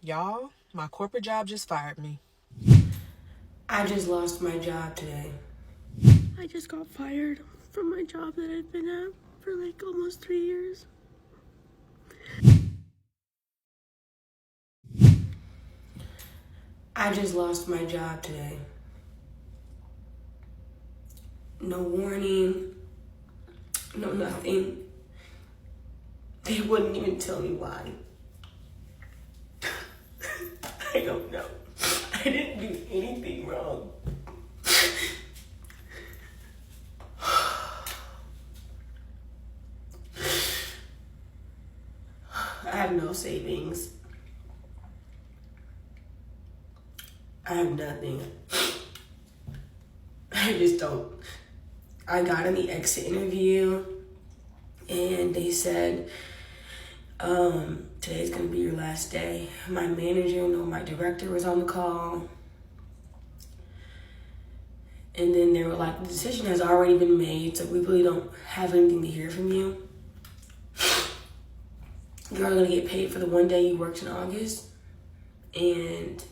Y'all, my corporate job just fired me. I just lost my job today. I just got fired from my job that I've been at for like almost 3 years. I just lost my job today. No warning, no nothing. They wouldn't even tell me why. I don't know. I didn't do anything wrong. I have no savings. I have nothing. I just don't. I got in the exit interview and they said, today's gonna be your last day. My manager, my director was on the call. And then they were like, the decision has already been made, so we really don't have anything to hear from you. You're only gonna get paid for the one day you worked in August. And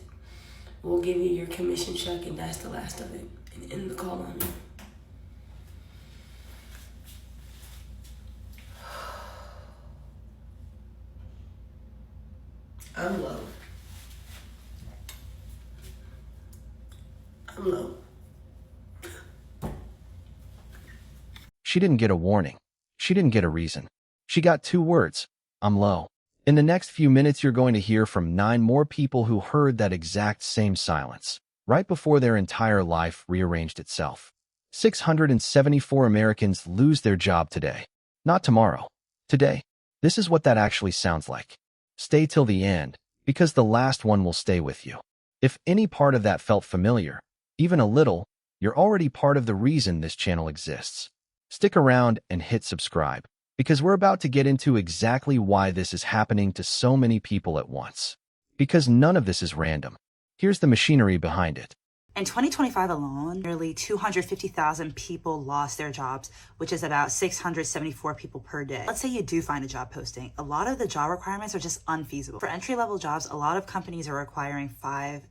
we'll give you your commission check, and that's the last of it. And end the call on me. I'm low. I'm low. She didn't get a warning. She didn't get a reason. She got 2 words. I'm low. In the next few minutes, you're going to hear from 9 more people who heard that exact same silence, right before their entire life rearranged itself. 674 Americans lose their job today. Not tomorrow. Today. This is what that actually sounds like. Stay till the end, because the last one will stay with you. If any part of that felt familiar, even a little, you're already part of the reason this channel exists. Stick around and hit subscribe, because we're about to get into exactly why this is happening to so many people at once. Because none of this is random. Here's the machinery behind it. In 2025 alone, nearly 250,000 people lost their jobs, which is about 674 people per day. Let's say you do find a job posting. A lot of the job requirements are just unfeasible. For entry-level jobs, a lot of companies are requiring 5+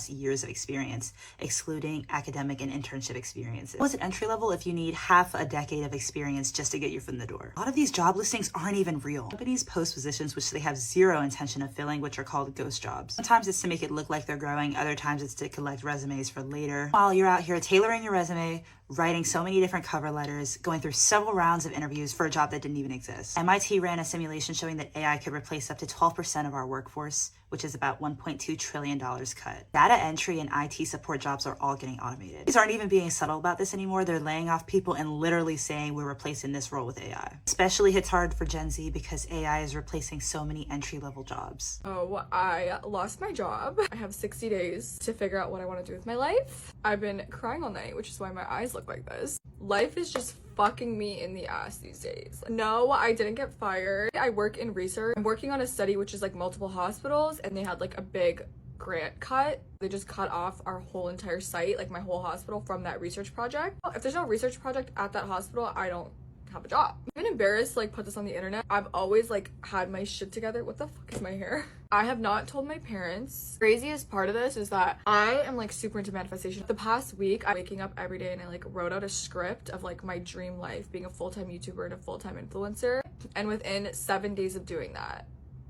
years of experience, excluding academic and internship experiences. What's an entry level if you need half a decade of experience just to get your foot in the door? A lot of these job listings aren't even real. Companies post positions which they have zero intention of filling, which are called ghost jobs. Sometimes it's to make it look like they're growing, other times it's to collect resumes for later. While you're out here tailoring your resume, writing so many different cover letters, going through several rounds of interviews for a job that didn't even exist. MIT ran a simulation showing that AI could replace up to 12% of our workforce, which is about $1.2 trillion cut. Data entry and IT support jobs are all getting automated. These aren't even being subtle about this anymore. They're laying off people and literally saying we're replacing this role with AI. Especially hits hard for Gen Z because AI is replacing so many entry-level jobs. Oh, I lost my job. I have 60 days to figure out what I want to do with my life. I've been crying all night, which is why my eyes look like this. Life is just fucking me in the ass these days. No, I didn't get fired. I work in research. I'm working on a study which is like multiple hospitals, and they had like a big grant cut. They just cut off our whole entire site, like my whole hospital, from that research project. If there's no research project at that hospital, I don't have a job. I'm embarrassed to like put this on the internet. I've always like had my shit together. What the fuck is my hair? I have not told my parents. Craziest part of this is that I am like super into manifestation. The past week, I'm waking up every day and I like wrote out a script of like my dream life, being a full-time YouTuber and a full-time influencer. And within 7 days of doing that,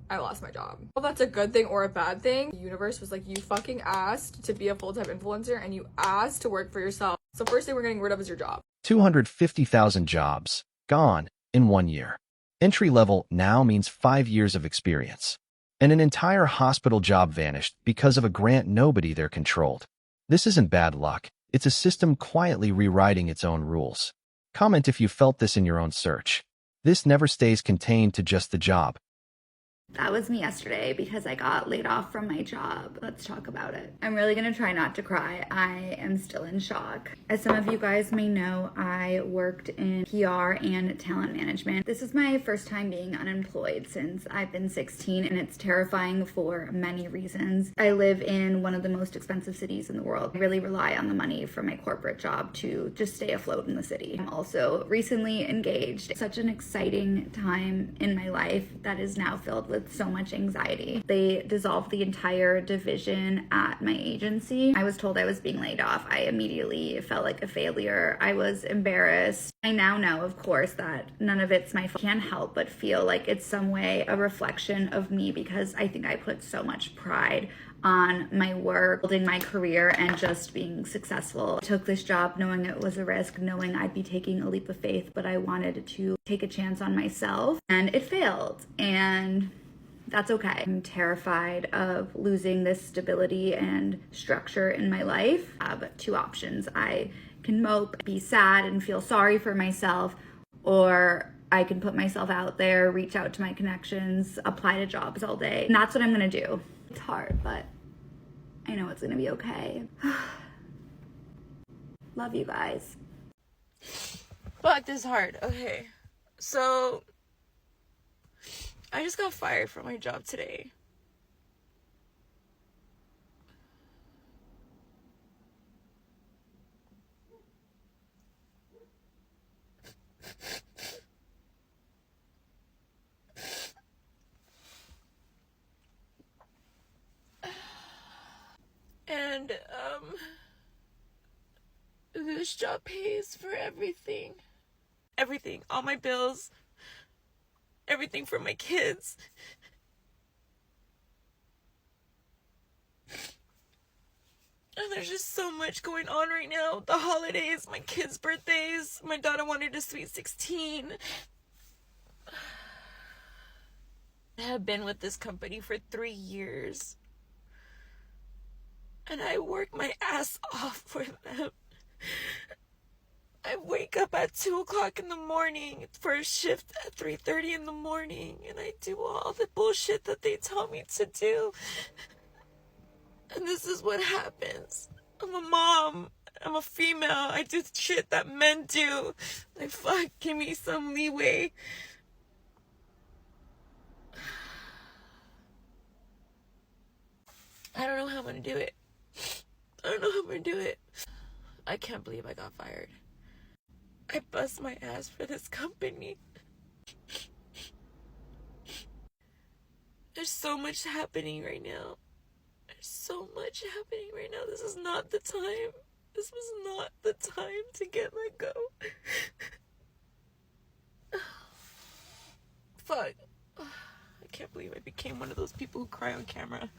I lost my job. Well, that's a good thing or a bad thing. The universe was like, you fucking asked to be a full-time influencer and you asked to work for yourself. So first thing we're getting rid of is your job. 250,000 jobs gone in 1 year. Entry level now means 5 years of experience. And an entire hospital job vanished because of a grant nobody there controlled. This isn't bad luck. It's a system quietly rewriting its own rules. Comment if you felt this in your own search. This never stays contained to just the job. That was me yesterday because I got laid off from my job. Let's talk about it. I'm really gonna try not to cry. I am still in shock. As some of you guys may know, I worked in PR and talent management. This is my first time being unemployed since I've been 16, and it's terrifying for many reasons. I live in one of the most expensive cities in the world. I really rely on the money from my corporate job to just stay afloat in the city. I'm also recently engaged. Such an exciting time in my life that is now filled with with so much anxiety. They dissolved the entire division at my agency. I was told I was being laid off. I immediately felt like a failure. I was embarrassed. I now know, of course, that none of it's my fault. I can't help but feel like it's some way a reflection of me, because I think I put so much pride on my work, building my career, and just being successful. I took this job knowing it was a risk, knowing I'd be taking a leap of faith, but I wanted to take a chance on myself, and it failed, and that's okay. I'm terrified of losing this stability and structure in my life. I have two options. I can mope, be sad, and feel sorry for myself, or I can put myself out there, reach out to my connections, apply to jobs all day. And that's what I'm gonna do. It's hard, but I know it's gonna be okay. Love you guys. Fuck, this is hard. Okay. So, I just got fired from my job today. And, this job pays for everything. Everything. All my bills. Everything for my kids. And there's just so much going on right now. The holidays, my kids' birthdays. My daughter wanted a sweet 16. I have been with this company for 3 years. And I work my ass off for them. I wake up at 2 o'clock in the morning for a shift at 3:30 in the morning, and I do all the bullshit that they tell me to do. And this is what happens. I'm a mom. I'm a female. I do shit that men do. Like, fuck, give me some leeway. I don't know how I'm gonna do it. I don't know how I'm gonna do it. I can't believe I got fired. I bust my ass for this company. There's so much happening right now. There's so much happening right now. This is not the time. This was not the time to get let go. Fuck. I can't believe I became one of those people who cry on camera.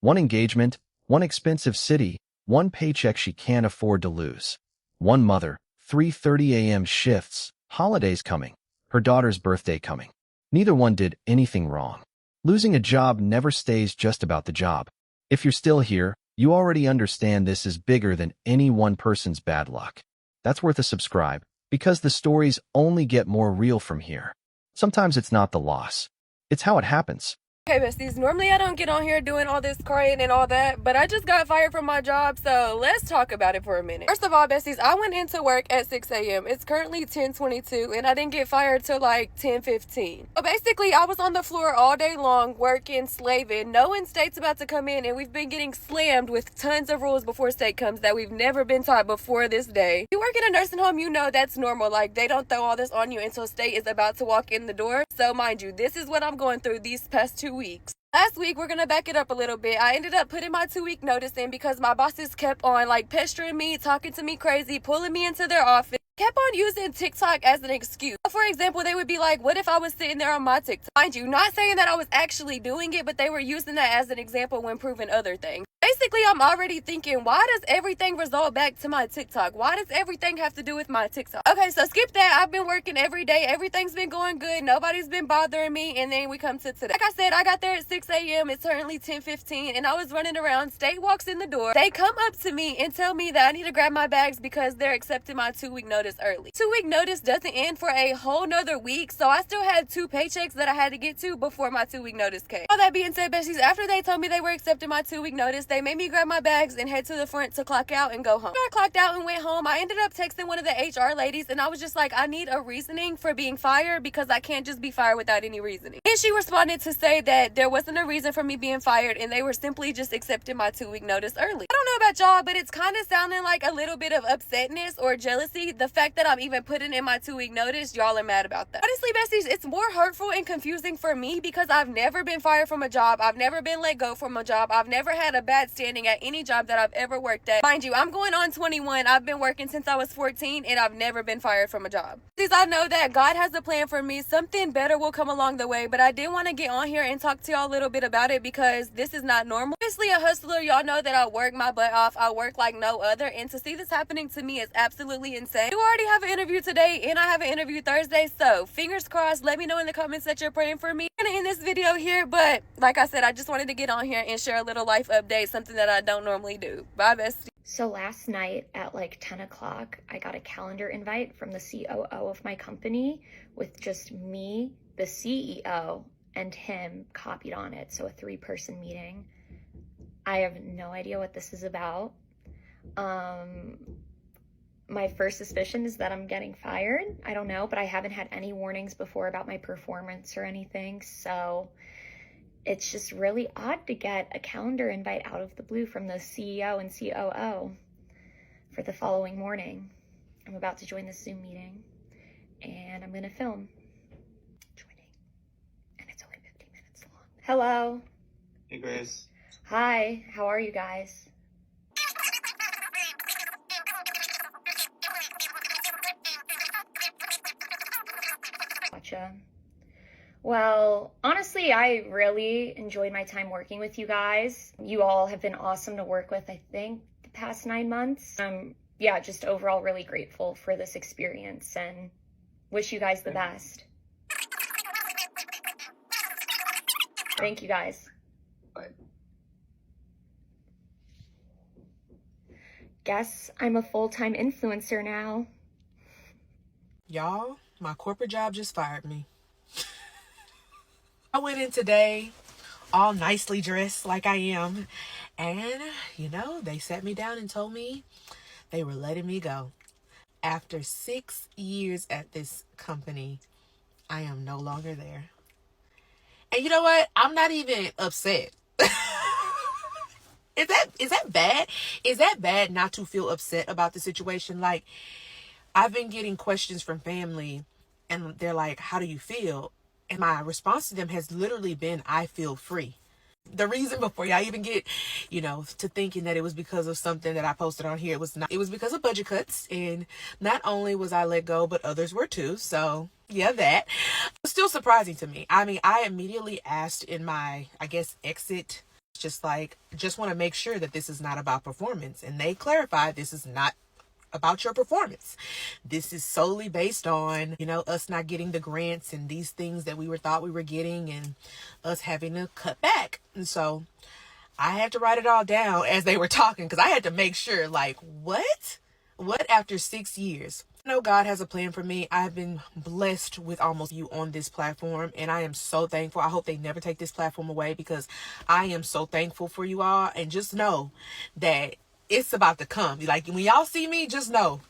One engagement, one expensive city, one paycheck she can't afford to lose. One mother, 3:30 a.m. shifts, holidays coming, her daughter's birthday coming. Neither one did anything wrong. Losing a job never stays just about the job. If you're still here, you already understand this is bigger than any one person's bad luck. That's worth a subscribe, because the stories only get more real from here. Sometimes it's not the loss. It's how it happens. Okay, besties, normally I don't get on here doing all this crying and all that, but I just got fired from my job, so let's talk about it for a minute. First of all, besties, I went into work at 6 a.m. It's currently 10:22, and I didn't get fired till like 10:15. So basically, I was on the floor all day long, working, slaving, knowing state's about to come in, and we've been getting slammed with tons of rules before state comes that we've never been taught before this day. If you work in a nursing home, you know that's normal. Like, they don't throw all this on you until state is about to walk in the door. So mind you, this is what I'm going through these past 2 weeks. Last week, we're gonna back it up a little bit. I ended up putting my 2-week notice in because my bosses kept on like pestering me, talking to me crazy, pulling me into their office, kept on using TikTok as an excuse. For example, they would be like, what if I was sitting there on my TikTok? Mind you, not saying that I was actually doing it, but they were using that as an example when proving other things. Basically, I'm already thinking, why does everything result back to my TikTok? Why does everything have to do with my TikTok? Okay, so skip that. I've been working every day. Everything's been going good. Nobody's been bothering me. And then we come to today. Like I said, I got there at 6 a.m. It's currently 10:15, and I was running around. State walks in the door. They come up to me and tell me that I need to grab my bags because they're accepting my 2-week notice early. 2-week notice doesn't end for a whole nother week, so I still had 2 paychecks that I had to get to before my 2-week notice came. All that being said, besties, after they told me they were accepting my 2-week notice, they made me grab my bags and head to the front to clock out and go home. After I clocked out and went home, I ended up texting one of the HR ladies, and I was just like, I need a reasoning for being fired because I can't just be fired without any reasoning. And she responded to say that there wasn't a reason for me being fired and they were simply just accepting my 2-week notice early. I don't know about y'all, but it's kind of sounding like a little bit of upsetness or jealousy. The fact that I'm even putting in my 2-week notice, y'all are mad about that. Honestly, besties, it's more hurtful and confusing for me because I've never been fired from a job. I've never been let go from a job. I've never had a bad standing at any job that I've ever worked at. Mind you, I'm going on 21. I've been working since I was 14 and I've never been fired from a job. Since I know that God has a plan for me, something better will come along the way, but I did want to get on here and talk to y'all a little bit about it because this is not normal. Obviously, a hustler, y'all know that I work my butt off. I work like no other, and to see this happening to me is absolutely insane. You already have an interview today and I have an interview Thursday, so fingers crossed. Let me know in the comments that you're praying for me. I'm gonna end this video here, but like I said, I just wanted to get on here and share a little life update, something that I don't normally do. Bye, bestie. So last night at like 10 o'clock, I got a calendar invite from the COO of my company with just me, the CEO, and him copied on it. So a 3-person meeting. I have no idea what this is about. My first suspicion is that I'm getting fired. I don't know, but I haven't had any warnings before about my performance or anything. So it's just really odd to get a calendar invite out of the blue from the CEO and COO for the following morning. I'm about to join the Zoom meeting and I'm gonna film joining, and it's only 15 minutes long. Hello. Hey, Grace. Hi, how are you guys? Gotcha. Well, honestly, I really enjoyed my time working with you guys. You all have been awesome to work with, I think, the past 9 months. Yeah, just overall really grateful for this experience and wish you guys the best. Thank you guys. Bye. Guess I'm a full-time influencer now. Y'all, my corporate job just fired me. I went in today all nicely dressed like I am, and they sat me down and told me they were letting me go. After 6 years at this company, I am no longer there. And you know what? I'm not even upset. Is that bad? Is that bad not to feel upset about the situation? Like, I've been getting questions from family and they're like, how do you feel? And my response to them has literally been, I feel free. The reason, before y'all even get, to thinking that it was because of something that I posted on here, it was not. It was because of budget cuts. And not only was I let go, but others were too. So yeah, that. It's still surprising to me. I mean, I immediately asked in my, exit, just want to make sure that this is not about performance. And they clarified, this is not about your performance. This is solely based on, us not getting the grants and these things that we thought we were getting and us having to cut back. And so I had to write it all down as they were talking because I had to make sure, what after 6 years? I know God has a plan for me. I've been blessed with almost you on this platform, and I am so thankful. I hope they never take this platform away because I am so thankful for you all. And just know that it's about to come. Like, when y'all see me, just know.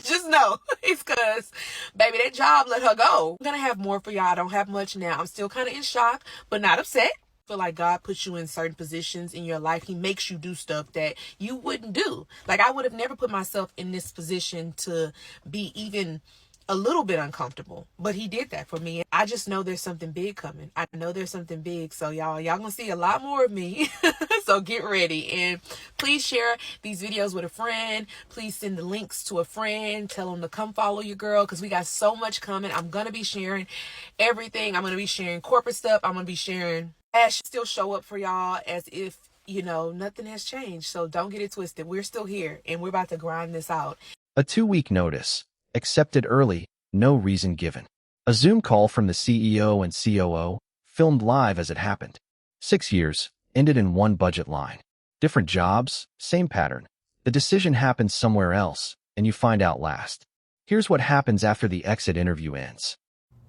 Just know. It's because, baby, that job let her go. I'm going to have more for y'all. I don't have much now. I'm still kind of in shock, but not upset. I feel like God puts you in certain positions in your life. He makes you do stuff that you wouldn't do. Like, I would have never put myself in this position to be even a little bit uncomfortable, but he did that for me. I just know there's something big coming. I know there's something big. So y'all gonna see a lot more of me. So get ready, and please share these videos with a friend. Please send the links to a friend. Tell them to come follow your girl, because we got so much coming. I'm gonna be sharing everything. I'm gonna be sharing corporate stuff. I'm gonna be sharing still show up for y'all as if nothing has changed. So don't get it twisted. We're still here and we're about to grind this out. A 2-week notice. Accepted early, no reason given. A Zoom call from the CEO and COO, filmed live as it happened. 6 years, ended in one budget line. Different jobs, same pattern. The decision happens somewhere else, and you find out last. Here's what happens after the exit interview ends.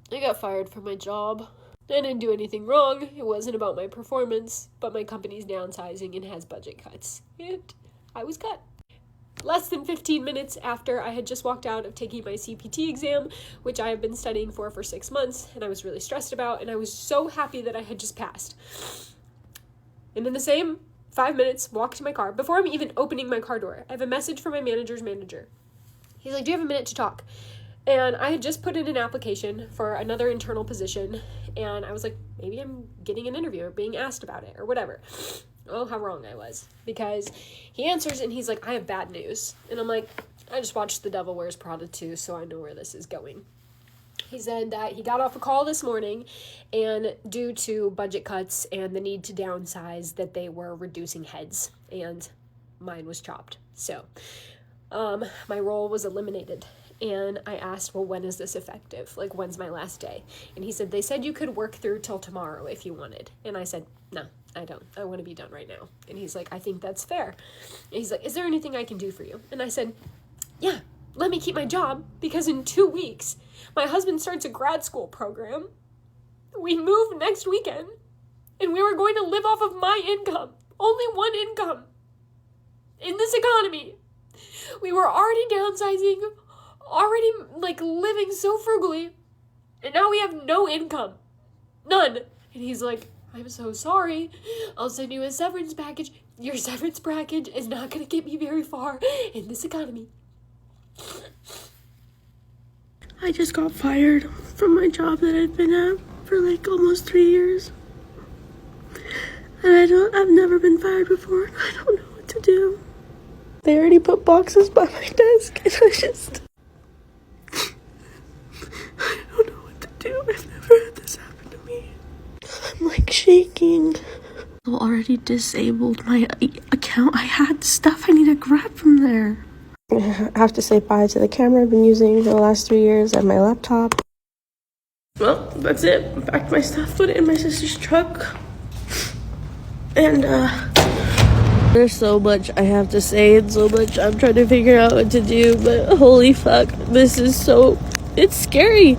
I got fired from my job. I didn't do anything wrong. It wasn't about my performance, but my company's downsizing and has budget cuts. And I was cut. Less than 15 minutes after I had just walked out of taking my CPT exam, which I have been studying for 6 months, and I was really stressed about, and I was so happy that I had just passed. And in the same 5 minutes, walk to my car. Before I'm even opening my car door, I have a message from my manager's manager. He's like, do you have a minute to talk? And I had just put in an application for another internal position, and I was like, maybe I'm getting an interview or being asked about it or whatever. Oh, how wrong I was. Because he answers and he's like, I have bad news. And I'm like, I just watched The Devil Wears Prada 2, so I know where this is going. He said that he got off a call this morning, and due to budget cuts and the need to downsize, that they were reducing heads, and mine was chopped. So my role was eliminated. And I asked, well, when is this effective? Like, when's my last day? And he said, they said you could work through till tomorrow if you wanted. And I said, no, I don't. I want to be done right now. And he's like, I think that's fair. And he's like, is there anything I can do for you? And I said, yeah, let me keep my job, because in 2 weeks, my husband starts a grad school program. We move next weekend, and we were going to live off of my income. Only one income. In this economy. We were already downsizing, already living so frugally, and now we have no income. None. And he's like, I'm so sorry. I'll send you a severance package. Your severance package is not going to get me very far in this economy. I just got fired from my job that I've been at for almost 3 years. And I've never been fired before. I don't know what to do. They already put boxes by my desk, and I don't know what to do. I've never had this happen to me. I'm shaking. I already disabled my account. I had stuff I need to grab from there. I have to say bye to the camera I've been using for the last 3 years and my laptop. Well, that's it. I packed my stuff, put it in my sister's truck. And there's so much I have to say and so much I'm trying to figure out what to do, but holy fuck, this is it's scary.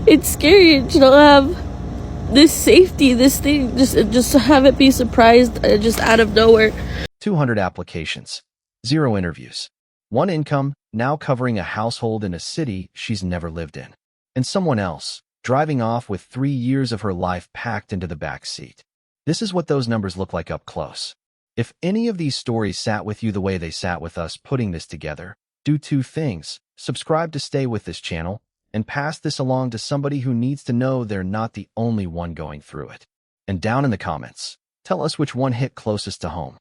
It's scary to not have this safety, this thing, just to have it be surprised just out of nowhere. 200 applications, 0 interviews, 1 income, now covering a household in a city she's never lived in, and someone else driving off with 3 years of her life packed into the back seat. This is what those numbers look like up close. If any of these stories sat with you the way they sat with us putting this together, do 2 things. Subscribe to stay with this channel, and pass this along to somebody who needs to know they're not the only one going through it. And down in the comments, tell us which one hit closest to home.